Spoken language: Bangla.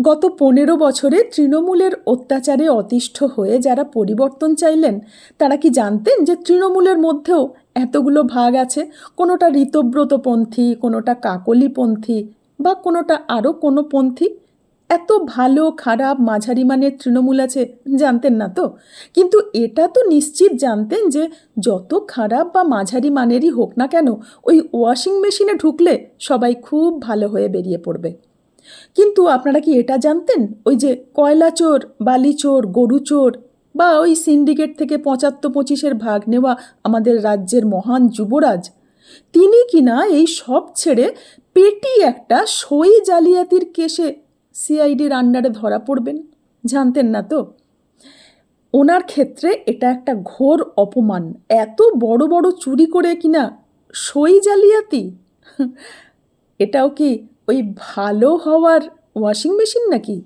গত 15 বছরে তৃণমূলের অত্যাচারে অতিষ্ঠ হয়ে যারা পরিবর্তন চাইলেন, তারা কি জানতেন যে তৃণমূলের মধ্যেও এতগুলো ভাগ আছে? কোনোটা ঋতব্রতপন্থী, কোনোটা কাকলিপন্থী, বা কোনোটা আরও কোনো পন্থী। এত ভালো খারাপ মাঝারি মানের তৃণমূল আছে, জানতেন না তো? কিন্তু এটা তো নিশ্চিত জানতেন যে যত খারাপ বা মাঝারি মানেরই হোক না কেন, ওই ওয়াশিং মেশিনে ঢুকলে সবাই খুব ভালো হয়ে বেরিয়ে পড়বে। কিন্তু আপনারা কি এটা জানতেন, ওই যে কয়লা চোর, বালি চোর, গরু চোর, বা ওই সিন্ডিকেট থেকে 75-25-এর ভাগ নেওয়া আমাদের রাজ্যের মহান যুবরাজ, তিনি কিনা এই সব ছেড়ে পেটি একটা সই জালিয়াতির কেসে সিআইডির আন্ডারে ধরা পড়বেন? জানতেন না তো? ওনার ক্ষেত্রে এটা একটা ঘোর অপমান। এত বড় বড় চুরি করে কিনা সই জালিয়াতি! এটাও কি ওই ভালো হওয়ার ওয়াশিং মেশিন নাকি?